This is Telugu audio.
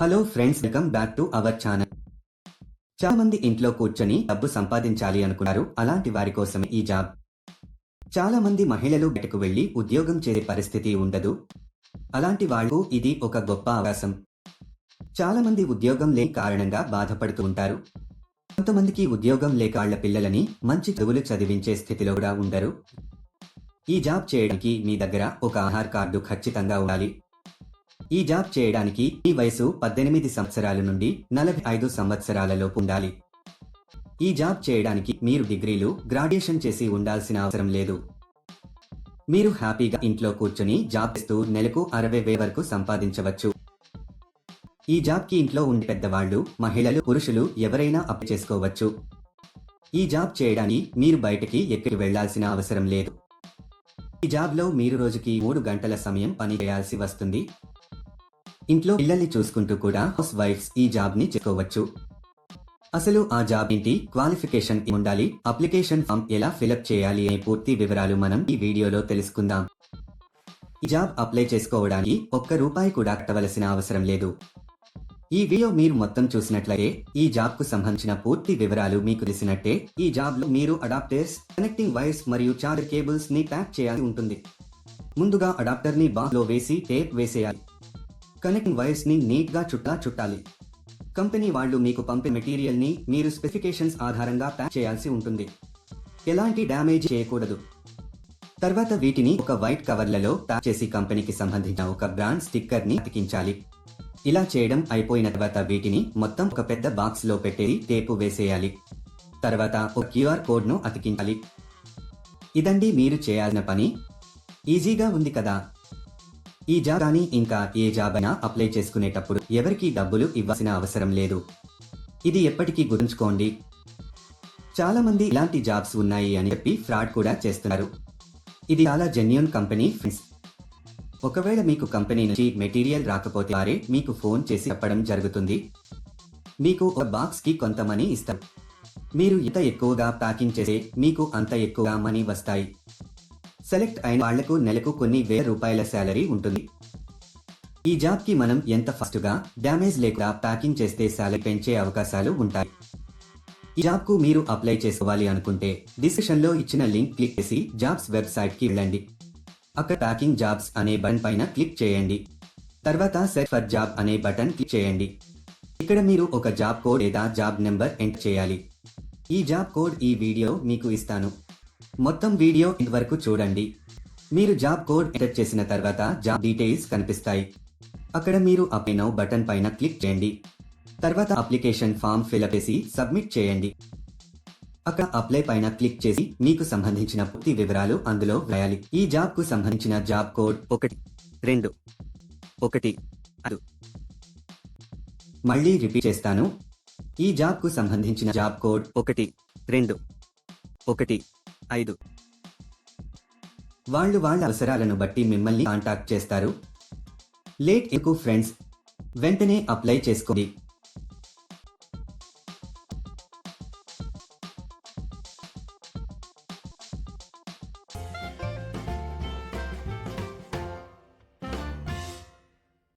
Hello friends, welcome back to our channel. చాలా మంది ఇంట్లో కూర్చొని డబ్బు సంపాదించాలి అనుకున్నారు. అలాంటి వారి కోసమే ఈ జాబ్. చాలా మంది మహిళలు బయటకు వెళ్లి ఉద్యోగం చేసే పరిస్థితి ఉండదు. అలాంటి వాళ్లకు ఇది ఒక గొప్ప అవకాశం. చాలా మంది ఉద్యోగం లేని కారణంగా బాధపడుతూ ఉంటారు. కొంతమందికి ఉద్యోగం లేక వాళ్ల పిల్లలని మంచి చదువులు చదివించే స్థితిలో కూడా ఉండరు. ఈ జాబ్ చేయడానికి మీ దగ్గర ఒక ఆధార్ కార్డు ఖచ్చితంగా ఉండాలి. ఈ జాబ్ చేయడానికి మీ వయసు 18 సంవత్సరాల నుండి 45 సంవత్సరాల లోపు ఉండాలి. ఈ జాబ్ చేయడానికి మీరు డిగ్రీలు, గ్రాడ్యుయేషన్ చేసి ఉండాల్సిన అవసరం లేదు. మీరు హ్యాపీగా ఇంట్లో కూర్చొని జాబ్ చేస్తూ నెలకు 60,000 వరకు సంపాదించవచ్చు. ఈ జాబ్కి ఇంట్లో ఉండే పెద్దవాళ్లు, మహిళలు, పురుషులు ఎవరైనా అప్లై చేసుకోవచ్చు. ఈ జాబ్ చేయడానికి మీరు బయటికి ఎక్కడికి వెళ్లాల్సిన అవసరం లేదు. ఈ జాబ్లో మీరు రోజుకి 3 గంటల సమయం పని చేయాల్సి వస్తుంది. ఇంట్లో పిల్లల్ని చూసుకుంటూ కూడా హౌస్ వైఫ్స్ ఈ జాబ్ ని చేసుకోవచ్చు. అసలు ఆ జాబ్ ఏంటి, క్వాలిఫికేషన్ ఉండాలి, అప్లికేషన్ ఫామ్ ఎలా ఫిలప్ చేయాలి అనే పూర్తి వివరాలు మనం ఈ వీడియోలో తెలుసుకుందాం. ఈ జాబ్ అప్లై చేసుకోవడానికి ₹1 కూడా కట్టవలసిన అవసరం లేదు. ఈ వీడియో మీరు మొత్తం చూసినట్లయితే ఈ జాబ్ కు సంబంధించిన పూర్తి వివరాలు మీకు తెలిసినట్టే. ఈ జాబ్ లో మీరు అడాప్టర్స్, కనెక్టింగ్ వైర్స్ మరియు చార్జర్ కేబుల్స్ ని ప్యాక్ చేయాల్సి ఉంటుంది. ముందుగా అడాప్టర్ ని బాక్స్ లో వేసి టేప్ వేసేయాలి. కనెక్టింగ్ వైర్స్ ని నీట్ గా చుట్టాలి. కంపెనీ వాళ్ళు మీకు పంపే మెటీరియల్ ని మీరు స్పెసిఫికేషన్స్ ఆధారంగా ప్యాక్ చేయాల్సి ఉంటుంది. ఎలాంటి డ్యామేజ్ చేయకూడదు. తర్వాత వీటిని ఒక వైట్ కవర్లలో ప్యాక్ చేసి కంపెనీకి సంబంధించిన ఒక బ్రాండ్ స్టిక్కర్ ని అతికించాలి. ఇలా చేయడం అయిపోయిన తర్వాత వీటిని మొత్తం ఒక పెద్ద బాక్స్ లో పెట్టేసి టేపు వేసేయాలి. తర్వాత ఒక QR కోడ్ ను అతికించాలి. ఇదండి మీరు చేయాల్సిన పని. ఈజీగా ఉంది కదా. ఈ జాబ్ కానీ ఇంకా ఏ జాబ్ అయినా అప్లై చేసుకునేటప్పుడు ఎవరికీ డబ్బులు ఇవ్వాల్సిన అవసరం లేదు. ఇది ఎప్పటికీ గుర్తుంచుకోండి. చాలా మంది ఇలాంటి జాబ్స్ ఉన్నాయి అని చెప్పి ఫ్రాడ్ కూడా చేస్తున్నారు. ఇది చాలా జెన్యూన్ కంపెనీ ఫ్రెండ్స్. ఒకవేళ మీకు కంపెనీ నుంచి మెటీరియల్ రాకపోతే వారే మీకు ఫోన్ చేసి చెప్పడం జరుగుతుంది. మీకు ఒక బాక్స్ కి కొంత మనీ ఇస్తారు. మీరు ఎంత ఎక్కువగా ప్యాకింగ్ చేస్తే మీకు అంత ఎక్కువగా మనీ వస్తాయి. సెలెక్ట్ అయిన వాళ్లకు నెలకు కొన్ని ₹1000 శాలరీ ఉంటుంది. ఈ జాబ్ కి మనం ఎంత ఫాస్ట్ గా, డ్యామేజ్ లేకుండా ప్యాకింగ్ చేస్తే శాలరీ పెంచే అవకాశాలు ఉంటాయి. ఈ జాబ్ కు మీరు అప్లై చేసుకోవాలి అనుకుంటే డిస్క్రిప్షన్ లో ఇచ్చిన లింక్ క్లిక్ చేసి జాబ్స్ వెబ్సైట్ కి వెళ్ళండి. అక్కడ ప్యాకింగ్ జాబ్స్ అనే బటన్ పైన క్లిక్ చేయండి. తర్వాత సెర్చ్ ఫర్ జాబ్ అనే బటన్ క్లిక్ చేయండి. ఇక్కడ మీరు ఒక జాబ్ కోడ్ లేదా జాబ్ నెంబర్ ఎంటర్ చేయాలి. ఈ జాబ్ కోడ్ ఈ వీడియో మీకు ఇస్తాను. మొత్తం వీడియో ఇంతవరకు చూడండి. మీరు జాబ్ కోడ్ ఎంటర్ చేసిన తర్వాత జాబ్ డీటెయిల్స్ కనిపిస్తాయి. అక్కడ మీరు అప్లై నౌ బటన్ పైన క్లిక్ చేయండి. తర్వాత అప్లికేషన్ ఫామ్ ఫిలప్ చేసి సబ్మిట్ చేయండి. అక్కడ అప్లై పైన క్లిక్ చేసి మీకు సంబంధించిన పూర్తి వివరాలు అందులో వ్రాయాలి. ఈ జాబ్ కు సంబంధించిన జాబ్ కోడ్ 1215. మళ్ళీ రిపీట్ చేస్తాను. ఈ జాబ్ కు సంబంధించిన జాబ్ కోడ్ 1215. వాళ్ళు వాళ్ళ అవసరాలను బట్టి మిమ్మల్ని కాంటాక్ట్ చేస్తారు. లేట్ ఎక్కువ ఫ్రెండ్స్, వెంటనే అప్లై చేసుకోండి.